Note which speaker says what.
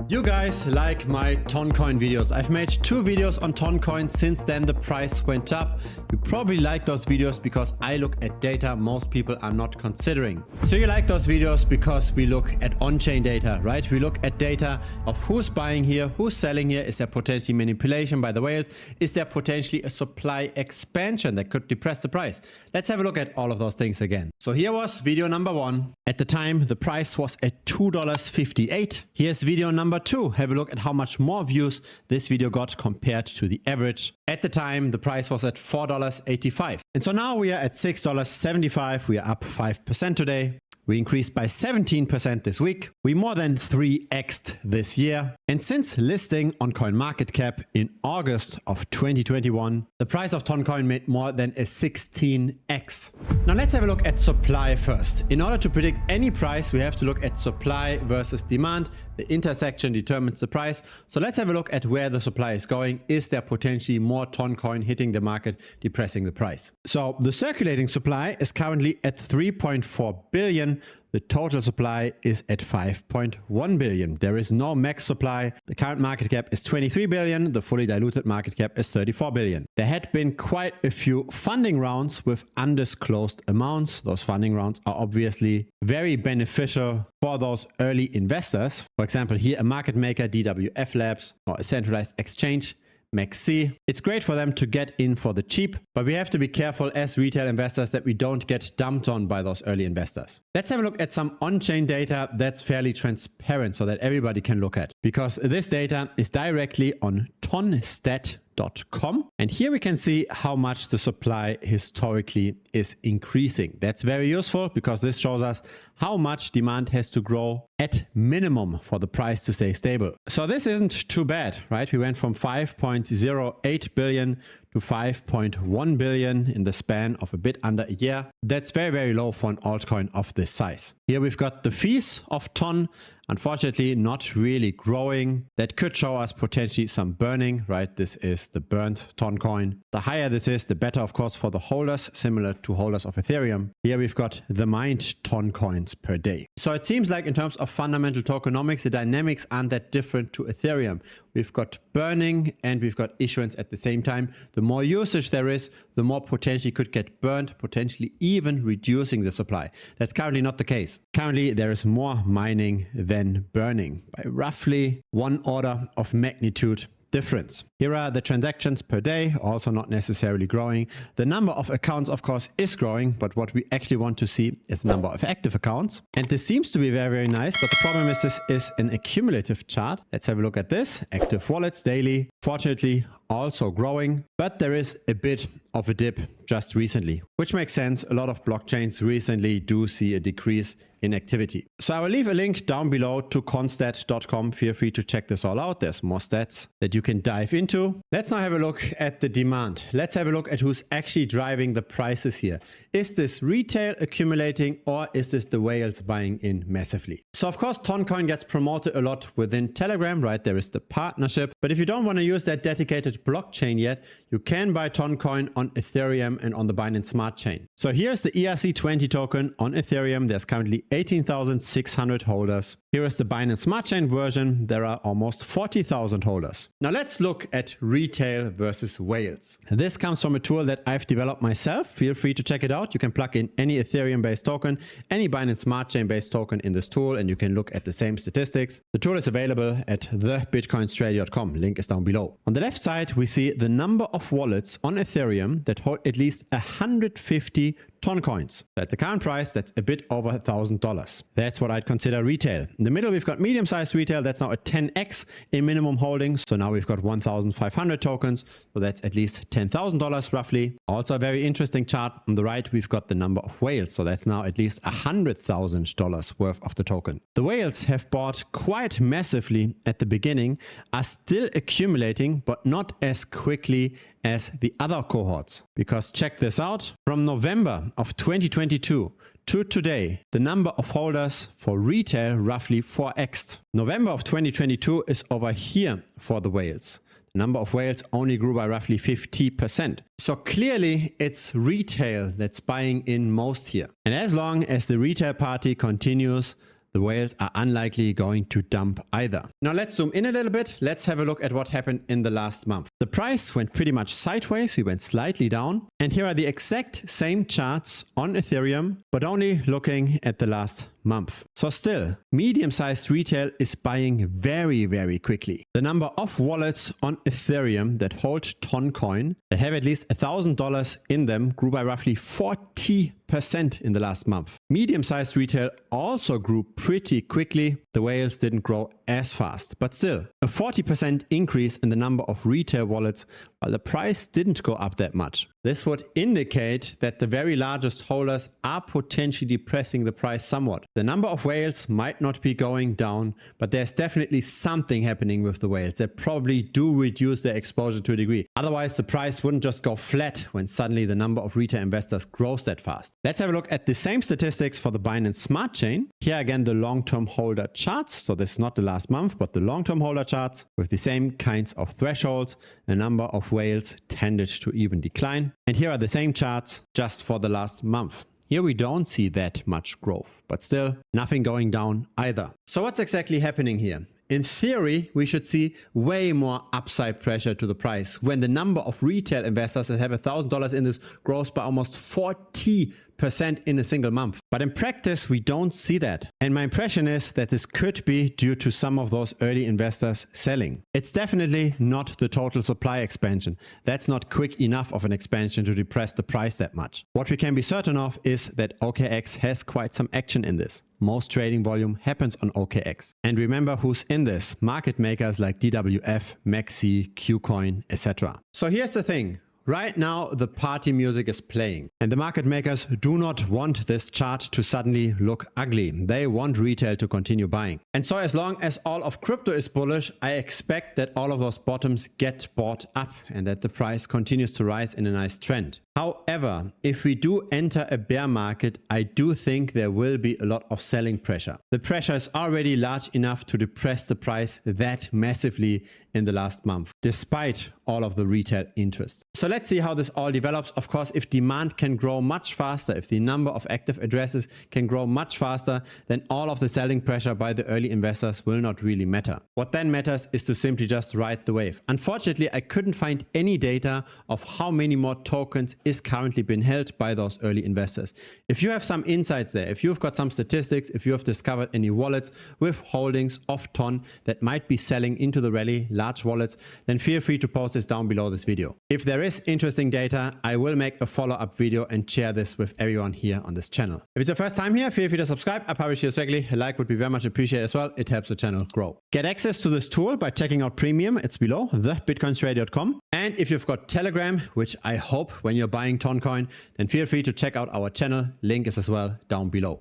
Speaker 1: You guys like my TonCoin videos. I've made 2 videos on TonCoin since then the price went up. You probably like those videos because I look at data most people are not considering. So you like those videos because we look at on-chain data, right? We look at data of who's buying here, who's selling here. Is there potentially manipulation by the whales? Is there potentially a supply expansion that could depress the price? Let's have a look at all of those things again. So here was video number 1. At the time, the price was at $2.58. Here's video number 2. Have a look at how much more views this video got compared to the average. At the time, the price was at $4.85. And so now we are at $6.75. We are up 5% today. We increased by 17% this week. We more than 3x'd this year. And since listing on CoinMarketCap in August of 2021, the price of TonCoin made more than a 16x. Now let's have a look at supply first. In order to predict any price, we have to look at supply versus demand. The intersection determines the price. So let's have a look at where the supply is going. Is there potentially more TonCoin hitting the market, depressing the price? So the circulating supply is currently at 3.4 billion. The total supply is at 5.1 billion. There is no max supply. The current market cap is 23 billion. The fully diluted market cap is 34 billion. There had been quite a few funding rounds with undisclosed amounts. Those funding rounds are obviously very beneficial for those early investors. For example, here a market maker, DWF Labs, or a centralized exchange, MaxC. It's great for them to get in for the cheap, but we have to be careful as retail investors that we don't get dumped on by those early investors. Let's have a look at some on-chain data that's fairly transparent so that everybody can look at, because this data is directly on tonstat.com. And here we can see how much the supply historically is increasing. That's very useful because this shows us how much demand has to grow at minimum for the price to stay stable. So this isn't too bad, right? We went from 5.08 billion to 5.1 billion in the span of a bit under a year. That's very, very low for an altcoin of this size. Here we've got the fees of Ton. Unfortunately, not really growing. That could show us potentially some burning, right? This is the burnt TonCoin. The higher this is, the better, of course, for the holders, similar to holders of Ethereum. Here we've got the mined TonCoins per day. So it seems like in terms of fundamental tokenomics, the dynamics aren't that different to Ethereum. We've got burning and we've got issuance at the same time. The more usage there is, the more potentially could get burned, potentially even reducing the supply. That's currently not the case. Currently, there is more mining than burning by roughly 1 order of magnitude difference. Here are the transactions per day, also not necessarily growing. The number of accounts, of course, is growing, but what we actually want to see is the number of active accounts. And this seems to be very, very nice, but the problem is this is an accumulative chart. Let's have a look at this. Active wallets daily, fortunately, also growing, but there is a bit of a dip just recently, which makes sense. A lot of blockchains recently do see a decrease in activity. So I will leave a link down below to constat.com. Feel free to check this all out. There's more stats that you can dive into. Let's now have a look at the demand. Let's have a look at who's actually driving the prices here. Is this retail accumulating or is this the whales buying in massively? So of course, TonCoin gets promoted a lot within Telegram, right? There is the partnership. But if you don't want to use that dedicated blockchain yet, you can buy TonCoin on Ethereum and on the Binance Smart Chain. So here's the ERC20 token on Ethereum. There's currently 18,600 holders. Here is the Binance Smart Chain version. There are almost 40,000 holders. Now let's look at retail versus whales. This comes from a tool that I've developed myself. Feel free to check it out. You can plug in any Ethereum-based token, any Binance Smart Chain-based token in this tool, and you can look at the same statistics. The tool is available at thebitcoinstrategy.com. Link is down below. On the left side, we see the number of wallets on Ethereum that hold at least 150 TonCoins. At the current price, that's a bit over $1,000. That's what I'd consider retail. In the middle, we've got medium-sized retail. That's now a 10x in minimum holdings. So now we've got 1,500 tokens. So that's at least $10,000 roughly. Also a very interesting chart. On the right, we've got the number of whales. So that's now at least $100,000 worth of the token. The whales have bought quite massively at the beginning, are still accumulating, but not as quickly as the other cohorts. Because check this out, from November of 2022 to today, the number of holders for retail roughly 4x'd. November of 2022 is over here for the whales. The number of whales only grew by roughly 50%. So clearly it's retail that's buying in most here. And as long as the retail party continues, the whales are unlikely going to dump either. Now let's zoom in a little bit. Let's have a look at what happened in the last month. The price went pretty much sideways. We went slightly down. And here are the exact same charts on Ethereum, but only looking at the last month. So still, medium-sized retail is buying very, very quickly. The number of wallets on Ethereum that hold TonCoin that have at least $1,000 in them grew by roughly 40% in the last month. Medium-sized retail also grew pretty quickly. The whales didn't grow as fast, but still, a 40% increase in the number of retail wallets while the price didn't go up that much. This would indicate that the very largest holders are potentially depressing the price somewhat. The number of whales might not be going down, but there's definitely something happening with the whales. They probably do reduce their exposure to a degree. Otherwise, the price wouldn't just go flat when suddenly the number of retail investors grows that fast. Let's have a look at the same statistics for the Binance Smart Chain. Here again, the long-term holder charts. So this is not the last month, but the long-term holder charts with the same kinds of thresholds. The number of whales tended to even decline. And here are the same charts just for the last month. Here we don't see that much growth, but still nothing going down either. So what's exactly happening here? In theory, we should see way more upside pressure to the price when the number of retail investors that have $1,000 in this grows by almost 40% in a single month. But in practice, we don't see that. And my impression is that this could be due to some of those early investors selling. It's definitely not the total supply expansion. That's not quick enough of an expansion to depress the price that much. What we can be certain of is that OKX has quite some action in this. Most trading volume happens on OKX. And remember who's in this: market makers like DWF, Maxi, Qcoin, etc. So here's the thing. Right now, the party music is playing, and the market makers do not want this chart to suddenly look ugly. They want retail to continue buying. And so as long as all of crypto is bullish, I expect that all of those bottoms get bought up and that the price continues to rise in a nice trend. However, if we do enter a bear market, I do think there will be a lot of selling pressure. The pressure is already large enough to depress the price that massively in the last month, despite all of the retail interest. So let's see how this all develops. Of course, if demand can grow much faster, if the number of active addresses can grow much faster, then all of the selling pressure by the early investors will not really matter. What then matters is to simply just ride the wave. Unfortunately, I couldn't find any data of how many more tokens is currently being held by those early investors. If you have some insights there, if you've got some statistics, if you have discovered any wallets with holdings of TON that might be selling into the rally, large wallets, then feel free to post this down below this video. If there is interesting data, I will make a follow-up video and share this with everyone here on this channel. If it's your first time here, feel free to subscribe. I publish here regularly. A like would be very much appreciated as well. It helps the channel grow. Get access to this tool by checking out Premium. It's below, thebitcoinstrader.com. And if you've got Telegram, which I hope when you're buying TonCoin, then feel free to check out our channel. Link is as well down below.